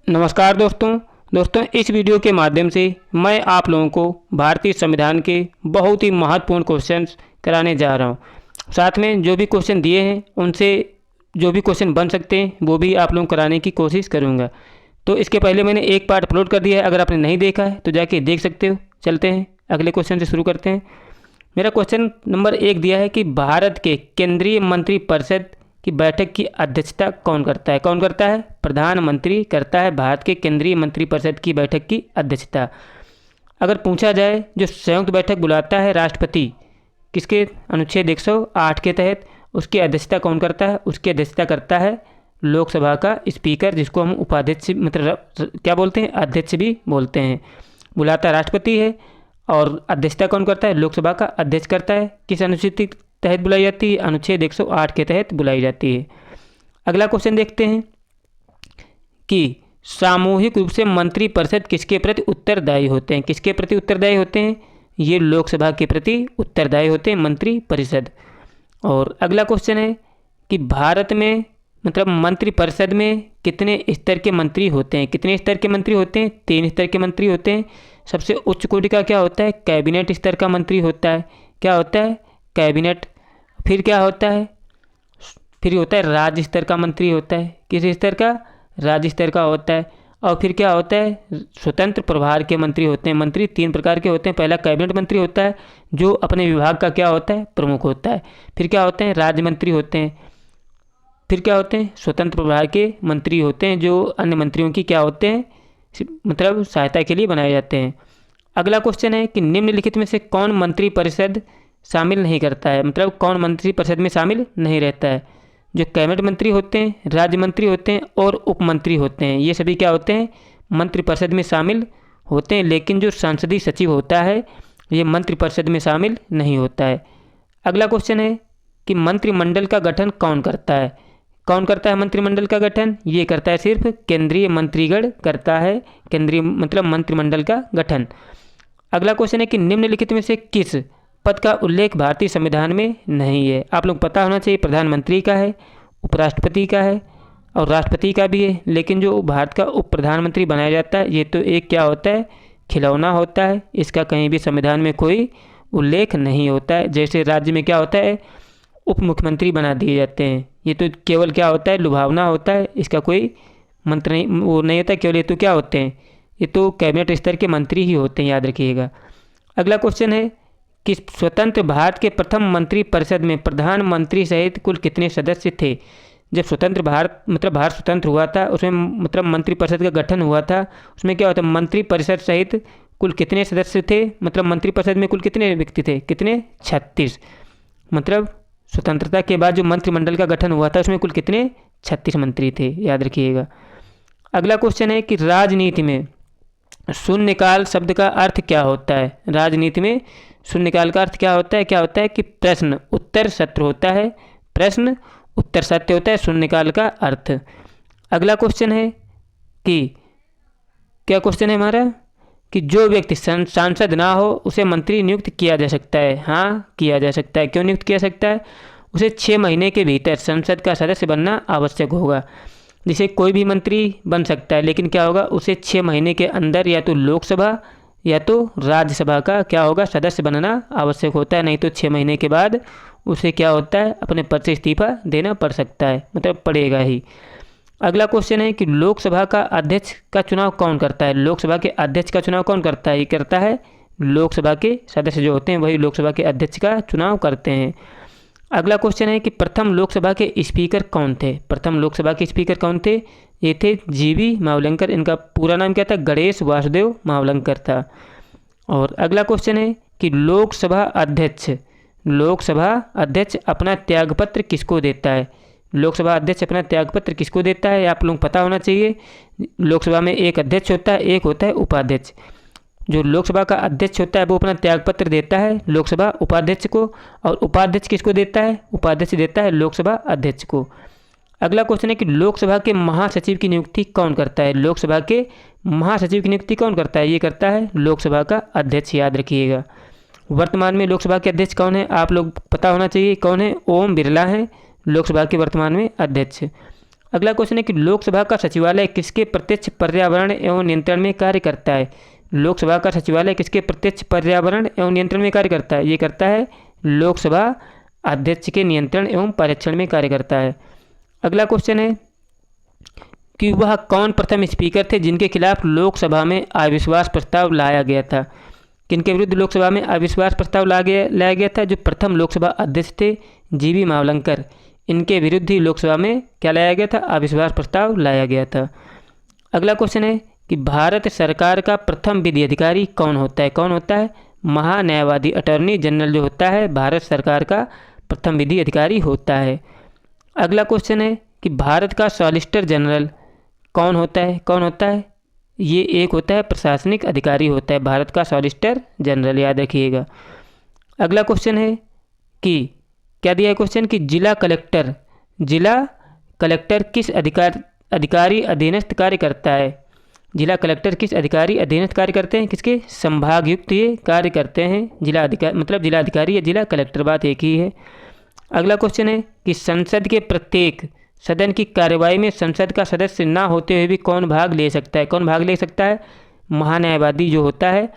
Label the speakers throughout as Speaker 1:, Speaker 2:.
Speaker 1: नमस्कार दोस्तों इस वीडियो के माध्यम से मैं आप लोगों को भारतीय संविधान के बहुत ही महत्वपूर्ण क्वेश्चंस कराने जा रहा हूं। साथ में जो भी क्वेश्चन दिए हैं उनसे जो भी क्वेश्चन बन सकते हैं वो भी आप लोगों को कराने की कोशिश करूंगा। तो इसके पहले मैंने एक पार्ट अपलोड कर दिया है, अगर आपने नहीं देखा है तो जाके देख सकते हो। चलते हैं अगले क्वेश्चन से शुरू करते हैं। मेरा क्वेश्चन नंबर 1 दिया है कि भारत के केंद्रीय मंत्रिपरिषद की बैठक की अध्यक्षता कौन करता है? कौन करता है? प्रधानमंत्री करता है भारत के केंद्रीय मंत्रिपरिषद की बैठक की अध्यक्षता। अगर पूछा जाए जो संयुक्त बैठक बुलाता है राष्ट्रपति, किसके अनुच्छेद 108 के तहत, उसकी अध्यक्षता कौन करता है? उसकी अध्यक्षता करता है लोकसभा का स्पीकर, जिसको हम उपाध्यक्ष मतलब क्या बोलते हैं, अध्यक्ष भी बोलते हैं। बुलाता राष्ट्रपति है और अध्यक्षता कौन करता है? लोकसभा का अध्यक्ष करता है। किस अनुच्छेद के तहत बुलाई जाती है? अनुच्छेद 108 के तहत बुलाई जाती है। अगला क्वेश्चन देखते हैं कि सामूहिक रूप से मंत्रिपरिषद किसके प्रति उत्तरदायी होते हैं? किसके प्रति उत्तरदायी होते हैं? ये लोकसभा के प्रति उत्तरदायी होते हैं मंत्रिपरिषद। और अगला क्वेश्चन है कि भारत में मतलब मंत्रिपरिषद में कितने स्तर के मंत्री होते हैं? कितने स्तर के मंत्री होते हैं? 3 स्तर के मंत्री होते हैं। सबसे उच्च कोटि का क्या होता है? कैबिनेट स्तर का मंत्री होता है। क्या होता है? कैबिनेट। फिर क्या होता है? फिर होता है राज्य स्तर का मंत्री होता है। किस स्तर का? राज्य स्तर का होता है। और फिर क्या होता है? स्वतंत्र प्रभार के मंत्री होते हैं। मंत्री 3 प्रकार के होते हैं। पहला कैबिनेट मंत्री होता है जो अपने विभाग का क्या होता है? प्रमुख होता है। फिर क्या होते हैं? राज्य मंत्री होते हैं। फिर क्या होते हैं? स्वतंत्र प्रभार के मंत्री होते हैं जो अन्य मंत्रियों की क्या होते हैं? मतलब सहायता के लिए बनाए जाते हैं। अगला क्वेश्चन है कि निम्नलिखित में से कौन मंत्रिपरिषद शामिल नहीं करता है? मतलब कौन मंत्रिपरिषद में शामिल नहीं रहता है? जो कैबिनेट मंत्री होते हैं, राज्य मंत्री होते हैं और उप मंत्री होते हैं, ये सभी क्या होते हैं? मंत्रिपरिषद में शामिल होते हैं। लेकिन जो संसदीय सचिव होता है ये मंत्रिपरिषद में शामिल नहीं होता है। अगला क्वेश्चन है कि मंत्रिमंडल का गठन कौन करता है? कौन करता है मंत्रिमंडल का गठन? ये करता है सिर्फ केंद्रीय मंत्रिगण करता है केंद्रीय मतलब मंत्रिमंडल का गठन। अगला क्वेश्चन है कि निम्नलिखित में से किस पद का उल्लेख भारतीय संविधान में नहीं है? आप लोग पता होना चाहिए। प्रधानमंत्री का है, उपराष्ट्रपति का है और राष्ट्रपति का भी है। लेकिन जो भारत का उप प्रधानमंत्री बनाया जाता है ये तो एक क्या होता है? खिलौना होता है। इसका कहीं भी संविधान में कोई उल्लेख नहीं होता है। जैसे राज्य में क्या होता है? उप मुख्यमंत्री बना दिए जाते हैं। ये तो केवल क्या होता है? लुभावना होता है। इसका कोई मंत्र नहीं वो नहीं होता। केवल ये तो क्या होते हैं? ये तो कैबिनेट स्तर के मंत्री ही होते हैं, याद रखिएगा। अगला क्वेश्चन है कि स्वतंत्र भारत के प्रथम मंत्रिपरिषद में प्रधानमंत्री सहित कुल कितने सदस्य थे? जब स्वतंत्र भारत मतलब भारत स्वतंत्र हुआ था उसमें मतलब मंत्रिपरिषद का गठन हुआ था, उसमें क्या होता है? मंत्रिपरिषद सहित कुल कितने सदस्य थे? मतलब मंत्रिपरिषद में कुल कितने व्यक्ति थे? कितने? 36। मतलब स्वतंत्रता के बाद जो मंत्रिमंडल का गठन हुआ था उसमें कुल कितने? 36 मंत्री थे, याद रखिएगा। अगला क्वेश्चन है कि राजनीति में शून्यकाल शब्द का अर्थ क्या होता है? राजनीति में शून्यकाल का अर्थ क्या होता है? क्या होता है कि प्रश्न उत्तर सत्र होता है। प्रश्न उत्तर सत्र होता है शून्यकाल का अर्थ। अगला क्वेश्चन है कि क्या क्वेश्चन है हमारा कि जो व्यक्ति सांसद ना हो उसे मंत्री नियुक्त किया जा सकता है? हाँ, किया जा सकता है। क्यों नियुक्त किया सकता है? उसे 6 महीने के भीतर संसद का सदस्य बनना आवश्यक होगा। जिसे कोई भी मंत्री बन सकता है, लेकिन क्या होगा? उसे 6 महीने के अंदर या तो लोकसभा या तो राज्यसभा का क्या होगा? सदस्य बनना आवश्यक होता है। नहीं तो 6 महीने के बाद उसे क्या होता है? अपने पद से इस्तीफा देना पड़ सकता है, मतलब पड़ेगा ही। अगला क्वेश्चन है कि लोकसभा का अध्यक्ष का चुनाव कौन करता है? लोकसभा के अध्यक्ष का चुनाव कौन करता है? ये करता है लोकसभा के सदस्य जो होते हैं वही लोकसभा के अध्यक्ष का चुनाव करते हैं। अगला क्वेश्चन है कि प्रथम लोकसभा के स्पीकर कौन थे? प्रथम लोकसभा के स्पीकर कौन थे? ये थे जीवी मावलंकर। इनका पूरा नाम क्या था? गणेश वासुदेव मावलंकर था। और अगला क्वेश्चन है कि लोकसभा अध्यक्ष अपना त्यागपत्र किसको देता है? लोकसभा अध्यक्ष अपना त्यागपत्र किसको देता है? आप लोग पता होना चाहिए। लोकसभा में एक अध्यक्ष होता है, एक होता है उपाध्यक्ष। जो लोकसभा का अध्यक्ष होता है वो अपना त्यागपत्र देता है लोकसभा उपाध्यक्ष को। और उपाध्यक्ष किसको देता है? उपाध्यक्ष देता है लोकसभा अध्यक्ष को। अगला क्वेश्चन है कि लोकसभा के महासचिव की नियुक्ति कौन करता है? लोकसभा के महासचिव की नियुक्ति कौन करता है? ये करता है लोकसभा का अध्यक्ष, याद रखिएगा। वर्तमान में लोकसभा के अध्यक्ष कौन है? आप लोग पता होना चाहिए कौन है? ओम बिरला है लोकसभा के वर्तमान में अध्यक्ष। अगला क्वेश्चन है कि लोकसभा का सचिवालय किसके प्रत्यक्ष पर्यावरण एवं नियंत्रण में कार्य करता है। लोकसभा का सचिवालय किसके प्रत्यक्ष पर्यावरण एवं नियंत्रण में कार्य करता है। ये करता है लोकसभा अध्यक्ष के नियंत्रण एवं पर्यवेक्षण में कार्य करता है। अगला क्वेश्चन है कि वह कौन प्रथम स्पीकर थे जिनके खिलाफ लोकसभा में अविश्वास प्रस्ताव लाया गया था। किनके विरुद्ध लोकसभा में अविश्वास प्रस्ताव लाया गया था। जो प्रथम लोकसभा अध्यक्ष थे जीवी मावलंकर, इनके विरुद्ध ही लोकसभा में क्या लाया गया था, अविश्वास प्रस्ताव लाया गया था। अगला क्वेश्चन है कि भारत सरकार का प्रथम विधि अधिकारी कौन होता है। कौन होता है, महान्यायवादी, अटॉर्नी जनरल जो होता है भारत सरकार का प्रथम विधि अधिकारी होता है। अगला क्वेश्चन है कि भारत का सॉलिसिटर जनरल कौन होता है। कौन होता है, ये एक होता है प्रशासनिक अधिकारी होता है भारत का सॉलिसिटर जनरल, याद रखिएगा। अगला क्वेश्चन है कि क्या दिया है क्वेश्चन कि जिला कलेक्टर किस अधिकारी अधीनस्थ कार्य करता है। जिला कलेक्टर किस अधिकारी अधीनस्थ कार्य करते हैं, किसके, संभागयुक्त ये कार्य करते हैं। जिला अधिकारी या जिला कलेक्टर, बात एक ही है। अगला क्वेश्चन है कि संसद के प्रत्येक सदन की कार्यवाही में संसद का सदस्य ना होते हुए भी कौन भाग ले सकता है। कौन भाग ले सकता है, महान्यायवादी जो होता है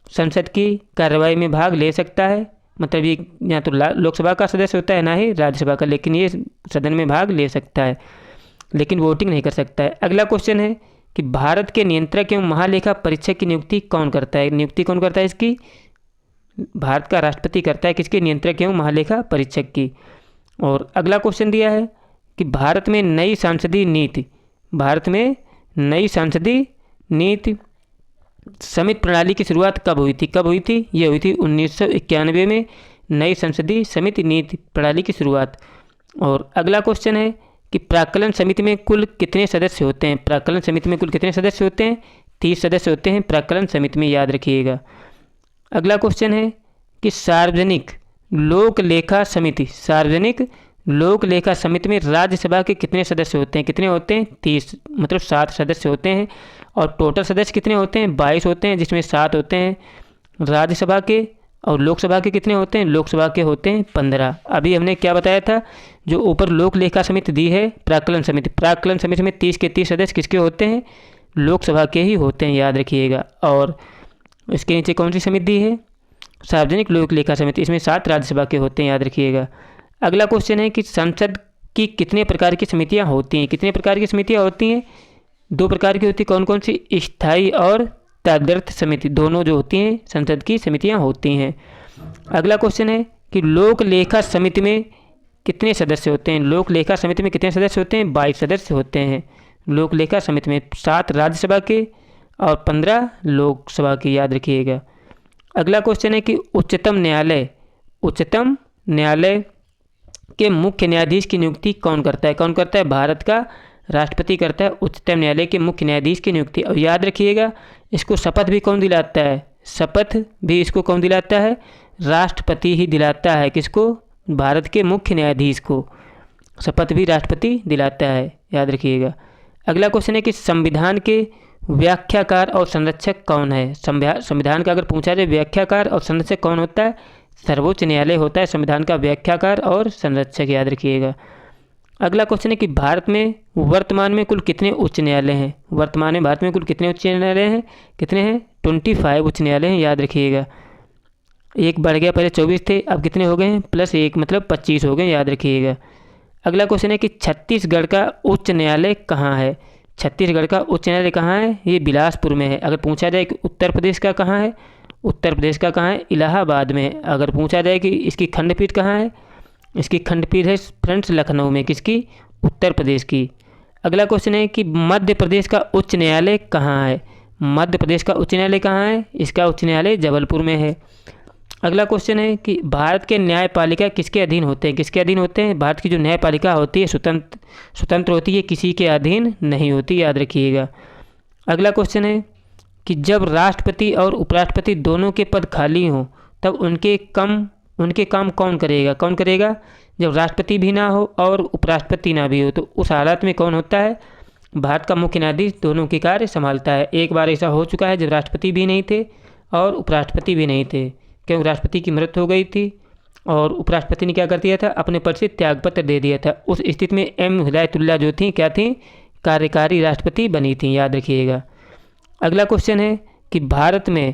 Speaker 1: संसद की कार्यवाही में भाग ले सकता है। मतलब ये या तो लोकसभा का सदस्य होता है ना ही राज्यसभा का, लेकिन ये सदन में भाग ले सकता है, लेकिन वोटिंग नहीं कर सकता है। अगला क्वेश्चन है कि भारत के नियंत्रक एवं महालेखा परीक्षक की नियुक्ति कौन करता है। नियुक्ति कौन करता है इसकी, भारत का राष्ट्रपति करता है। किसके, नियंत्रक एवं महालेखा परीक्षक की। और अगला क्वेश्चन दिया है कि भारत में नई सांसदीय नीति समिति प्रणाली की शुरुआत कब हुई थी। ये हुई थी 1991 में नई संसदीय समिति नीति प्रणाली की शुरुआत। और अगला क्वेश्चन है कि प्राक्कलन समिति में कुल कितने सदस्य होते हैं। प्राक्कलन समिति में कुल कितने सदस्य होते हैं, 30 सदस्य होते हैं प्राक्कलन समिति में, याद रखिएगा। अगला क्वेश्चन है कि सार्वजनिक लोक लेखा समिति में राज्यसभा के कितने सदस्य होते हैं। कितने होते हैं, 30, मतलब 7 सदस्य होते हैं। और टोटल सदस्य कितने होते हैं, 22 होते हैं, जिसमें 7 होते हैं राज्यसभा के। और लोकसभा के कितने होते हैं, लोकसभा के होते हैं 15। अभी हमने क्या बताया था, जो ऊपर लोक लेखा समिति दी है प्राक्कलन समिति में 30 के 30 सदस्य किसके होते हैं, लोकसभा के ही होते हैं, याद रखिएगा। और इसके नीचे कौन सी समिति दी है, सार्वजनिक लोक लेखा समिति, इसमें 7 राज्यसभा के होते हैं, याद रखिएगा। अगला क्वेश्चन है कि संसद की कितने प्रकार की समितियां होती हैं। कितने प्रकार की समितियां होती हैं, 2 प्रकार की होती है। कौन कौन सी, स्थायी और तदर्थ समिति, दोनों जो होती हैं संसद की समितियां होती हैं। अगला क्वेश्चन है कि लोक लेखा समिति में कितने सदस्य होते हैं। लोक लेखा समिति में कितने सदस्य होते हैं, 22 सदस्य होते हैं लोक लेखा समिति में, 7 राज्यसभा के और 15 लोकसभा के, याद रखिएगा। अगला क्वेश्चन है कि उच्चतम न्यायालय के मुख्य न्यायाधीश की नियुक्ति कौन करता है। कौन करता है, भारत का राष्ट्रपति करता है उच्चतम न्यायालय के मुख्य न्यायाधीश की नियुक्ति। और याद रखिएगा इसको शपथ भी कौन दिलाता है, शपथ भी इसको कौन दिलाता है, राष्ट्रपति ही दिलाता है। किसको, भारत के मुख्य न्यायाधीश को शपथ भी राष्ट्रपति दिलाता है, याद रखिएगा। अगला क्वेश्चन है कि संविधान के व्याख्याकार और संरक्षक कौन है। संविधान का अगर पूछा जाए व्याख्याकार और संरक्षक कौन होता है, सर्वोच्च न्यायालय होता है संविधान का व्याख्याकार और संरक्षक, याद रखिएगा। अगला क्वेश्चन है कि भारत में वर्तमान में कुल कितने उच्च न्यायालय हैं। वर्तमान में भारत में कुल कितने उच्च न्यायालय हैं, कितने हैं, 25 उच्च न्यायालय हैं, याद रखिएगा। एक बढ़ गया, पहले 24 थे, अब कितने हो गए हैं, +1 मतलब 25 हो गए, याद रखिएगा। अगला क्वेश्चन है कि छत्तीसगढ़ का उच्च न्यायालय कहाँ है। छत्तीसगढ़ का उच्च न्यायालय कहाँ है, ये बिलासपुर में है। अगर पूछा जाए कि उत्तर प्रदेश का कहाँ है, उत्तर प्रदेश का कहाँ है, इलाहाबाद में है। अगर पूछा जाए कि इसकी खंडपीठ कहाँ है, इसकी खंडपीठ है फ्रेंड्स लखनऊ में, किसकी, उत्तर प्रदेश की। अगला क्वेश्चन है कि मध्य प्रदेश का उच्च न्यायालय कहाँ है। मध्य प्रदेश का उच्च न्यायालय कहाँ है, इसका उच्च न्यायालय जबलपुर में है। अगला क्वेश्चन है कि भारत के न्यायपालिका किसके अधीन होते हैं। किसके अधीन होते हैं, भारत की जो न्यायपालिका होती है स्वतंत्र होती है, किसी के अधीन नहीं होती, याद रखिएगा। अगला क्वेश्चन है कि जब राष्ट्रपति और उपराष्ट्रपति दोनों के पद खाली हों तब उनके काम कौन करेगा। कौन करेगा, जब राष्ट्रपति भी ना हो और उपराष्ट्रपति ना भी हो तो उस हालत में कौन होता है, भारत का मुख्य न्यायाधीश दोनों के कार्य संभालता है। एक बार ऐसा हो चुका है जब राष्ट्रपति भी नहीं थे और उपराष्ट्रपति भी नहीं थे, क्योंकि राष्ट्रपति की मृत्यु हो गई थी और उपराष्ट्रपति ने क्या कर दिया था, अपने पद से त्यागपत्र दे दिया था। उस स्थिति में एम हिदायतुल्लाह जो थी क्या थी, कार्यकारी राष्ट्रपति बनी थी, याद रखिएगा। अगला क्वेश्चन है कि भारत में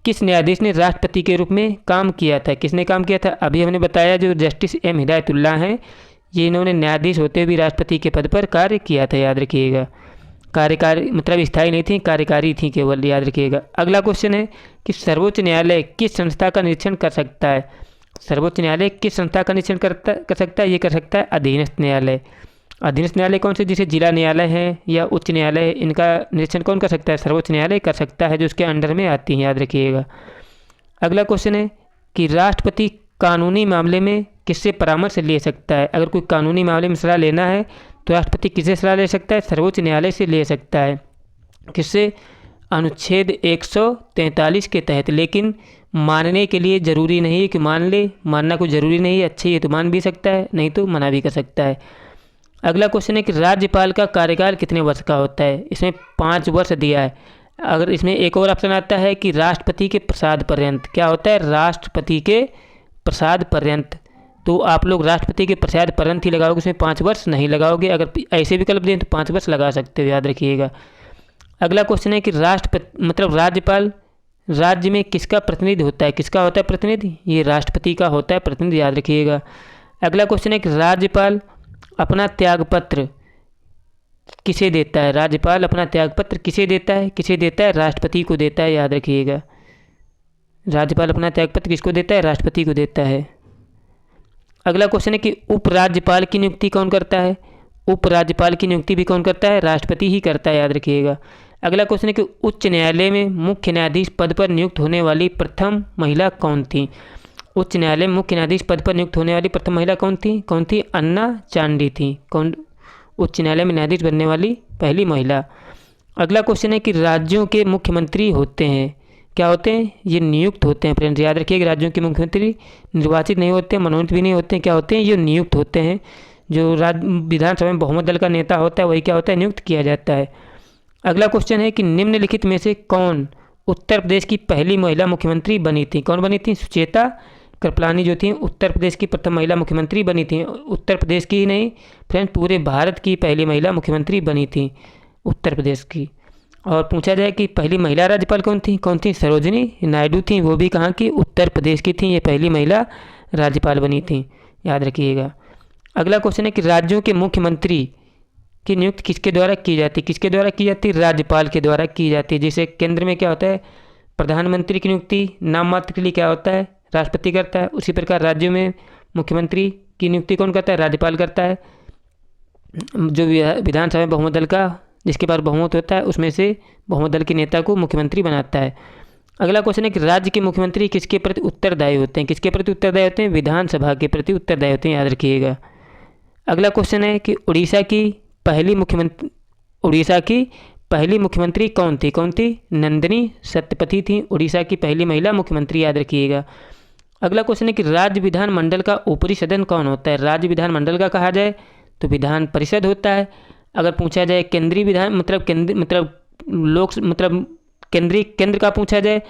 Speaker 1: किस न्यायाधीश ने राष्ट्रपति के रूप में काम किया था, किसने काम किया था? अभी हमने बताया जो जस्टिस एम हिदायतुल्लाह हैं, ये इन्होंने न्यायाधीश होते हुए राष्ट्रपति के पद पर कार्य किया था, याद रखिएगा। कार्यकारी मतलब स्थायी नहीं थी, कार्यकारी थी केवल, याद रखिएगा। अगला क्वेश्चन है कि सर्वोच्च न्यायालय किस संस्था का निरीक्षण कर सकता है? सर्वोच्च न्यायालय किस संस्था का निरीक्षण कर सकता है? ये कर सकता है अधीनस्थ न्यायालय। अधीनस्थ न्यायालय कौन से, जिसे जिला न्यायालय है या उच्च न्यायालय है, इनका निरीक्षण कौन कर सकता है? सर्वोच्च न्यायालय कर सकता है, जो उसके अंडर में आती है, याद रखिएगा। अगला क्वेश्चन है कि राष्ट्रपति कानूनी मामले में किससे परामर्श ले सकता है? अगर कोई कानूनी मामले में सलाह लेना है तो राष्ट्रपति किससे सलाह ले सकता है? सर्वोच्च न्यायालय से ले सकता है। किससे? अनुच्छेद 143 के तहत। लेकिन मानने के लिए ज़रूरी नहीं है कि मान ले, मानना कोई ज़रूरी नहीं है। अच्छे ये तो मान भी सकता है, नहीं तो मना भी कर सकता है। अगला क्वेश्चन है कि राज्यपाल का कार्यकाल कितने वर्ष का होता है? इसमें 5 वर्ष दिया है। अगर इसमें एक और ऑप्शन आता है कि राष्ट्रपति के प्रसाद पर्यंत, क्या होता है? राष्ट्रपति के प्रसाद पर्यंत। तो आप लोग राष्ट्रपति के प्रसाद पर्यंत ही लगाओगे, उसमें 5 वर्ष नहीं लगाओगे। अगर ऐसे विकल्प दें तो 5 वर्ष लगा सकते हो, याद रखिएगा। अगला क्वेश्चन है कि राष्ट्रपति मतलब राज्यपाल राज्य में किसका प्रतिनिधि होता है? किसका होता है प्रतिनिधि? ये राष्ट्रपति का होता है प्रतिनिधि, याद रखिएगा। अगला क्वेश्चन है कि राज्यपाल अपना त्यागपत्र किसे देता है? राज्यपाल अपना त्यागपत्र किसे देता है? किसे देता है? राष्ट्रपति को देता है, याद रखिएगा। राज्यपाल अपना त्यागपत्र किसको देता है? राष्ट्रपति को देता है। अगला क्वेश्चन है कि उपराज्यपाल की नियुक्ति कौन करता है? उपराज्यपाल की नियुक्ति भी कौन करता है? राष्ट्रपति ही करता है, याद रखिएगा। अगला क्वेश्चन है कि उच्च न्यायालय में मुख्य न्यायाधीश पद पर नियुक्त होने वाली प्रथम महिला कौन थी? उच्च न्यायालय में मुख्य न्यायाधीश पद पर नियुक्त होने वाली प्रथम महिला कौन थी? कौन थी? अन्ना चांडी थी। कौन उच्च न्यायालय में न्यायाधीश बनने वाली पहली महिला। अगला क्वेश्चन है कि राज्यों के मुख्यमंत्री होते हैं, क्या होते हैं? ये नियुक्त होते हैं फ्रेंड्स, याद रखिएगा। राज्यों के मुख्यमंत्री निर्वाचित नहीं होते, मनोनीत भी नहीं होते हैं, क्या होते हैं? ये नियुक्त होते हैं। जो विधानसभा में बहुमत दल का नेता होता है वही क्या होता है? नियुक्त किया जाता है। अगला क्वेश्चन है कि निम्नलिखित में से कौन उत्तर प्रदेश की पहली महिला मुख्यमंत्री बनी थी? कौन बनी थी? सुचेता कृपलानी जो थी उत्तर प्रदेश की प्रथम महिला मुख्यमंत्री बनी थी। उत्तर प्रदेश की ही नहीं फ्रेंड्स, पूरे भारत की पहली महिला मुख्यमंत्री बनी थी उत्तर प्रदेश की। और पूछा जाए कि पहली महिला राज्यपाल कौन थी? कौन थी? सरोजिनी नायडू थी। वो भी कहाँ की? उत्तर प्रदेश की थी। ये पहली महिला राज्यपाल बनी थी, याद रखिएगा। अगला क्वेश्चन है कि राज्यों के मुख्यमंत्री की नियुक्ति किसके द्वारा की जाती है? किसके द्वारा की जाती है? राज्यपाल के द्वारा की जाती है। जैसे केंद्र में क्या होता है? प्रधानमंत्री की नियुक्ति नाम मात्र के लिए क्या होता है? राष्ट्रपति करता है। उसी प्रकार राज्यों में मुख्यमंत्री की नियुक्ति कौन करता है? राज्यपाल करता है। जो विधानसभा में बहुमत दल का जिसके पास बहुमत होता है उसमें से बहुमत दल के नेता को मुख्यमंत्री बनाता है। अगला क्वेश्चन है कि राज्य के मुख्यमंत्री किसके प्रति उत्तरदायी होते हैं? किसके प्रति उत्तरदायी होते हैं? विधानसभा के प्रति उत्तरदायी होते हैं, याद रखिएगा। अगला क्वेश्चन है कि उड़ीसा की पहली मुख्यमंत्री कौन थी? कौन थी? नंदिनी सत्यपथी थी उड़ीसा की पहली महिला मुख्यमंत्री, याद रखिएगा। अगला क्वेश्चन है कि राज्य विधानमंडल का ऊपरी सदन कौन होता है? राज्य विधानमंडल का कहा जाए तो विधान परिषद होता है। अगर पूछा जाए केंद्रीय विधान केंद्र का पूछा जाए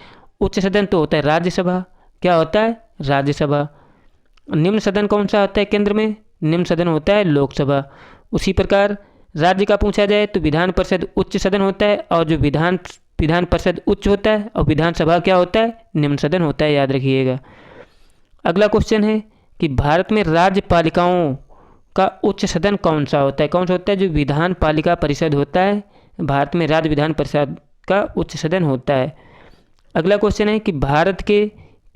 Speaker 1: उच्च सदन तो होता है राज्यसभा। क्या होता है? राज्यसभा। निम्न सदन कौन सा होता है केंद्र में? निम्न सदन होता है लोकसभा। उसी प्रकार राज्य का पूछा जाए तो विधान परिषद उच्च सदन होता है, और जो विधान परिषद उच्च होता है और विधानसभा क्या होता है? निम्न सदन होता है, याद रखिएगा। अगला क्वेश्चन है कि भारत में राज्यपालिकाओं का उच्च सदन कौन सा होता है? कौन सा होता है? जो विधान पालिका परिषद होता है, भारत में राज्य विधान परिषद का उच्च सदन होता है। अगला क्वेश्चन है कि भारत के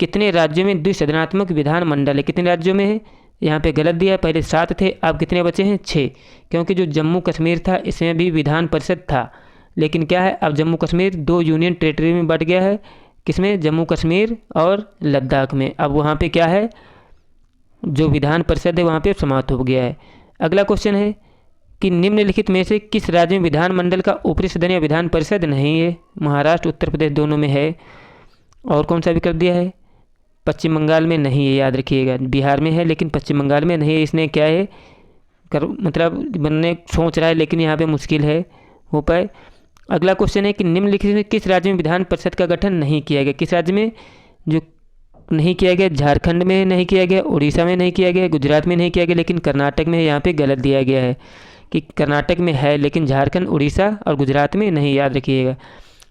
Speaker 1: कितने राज्यों में द्विसदनात्मक विधानमंडल है? कितने राज्यों में है? यहाँ पे गलत दिया है, पहले 7 थे, अब कितने बचे हैं? 6। क्योंकि जो जम्मू कश्मीर था इसमें भी विधान परिषद था, लेकिन क्या है अब जम्मू कश्मीर 2 यूनियन टेरिटरी में बट गया है। किसमें? जम्मू कश्मीर और लद्दाख में। अब वहाँ पे क्या है? जो विधान परिषद है वहाँ पे समाप्त हो गया है। अगला क्वेश्चन है कि निम्नलिखित में से किस राज्य में विधानमंडल का ऊपरी सदन या विधान परिषद नहीं है? महाराष्ट्र उत्तर प्रदेश दोनों में है। और कौन सा विकल्प दिया है? पश्चिम बंगाल में नहीं है, याद रखिएगा। बिहार में है लेकिन पश्चिम बंगाल में नहीं है। इसने क्या है बनने सोच रहा है, लेकिन यहाँ पे मुश्किल है हो पाए। अगला क्वेश्चन है कि निम्नलिखित में किस राज्य में विधान परिषद का गठन नहीं किया गया? किस राज्य में? जो नहीं किया गया, झारखंड में नहीं किया गया, उड़ीसा में नहीं किया गया, गुजरात में नहीं किया गया, लेकिन कर्नाटक में यहाँ पे गलत दिया गया है कि कर्नाटक में है लेकिन झारखंड, उड़ीसा और गुजरात में नहीं, याद रखिएगा।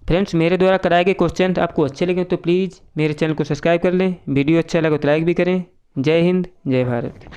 Speaker 1: फ्रेंड्स, मेरे द्वारा कराए गए क्वेश्चन आपको अच्छे लगे तो प्लीज़ मेरे चैनल को सब्सक्राइब कर लें, वीडियो अच्छा लगा तो लाइक भी करें। जय हिंद, जय भारत।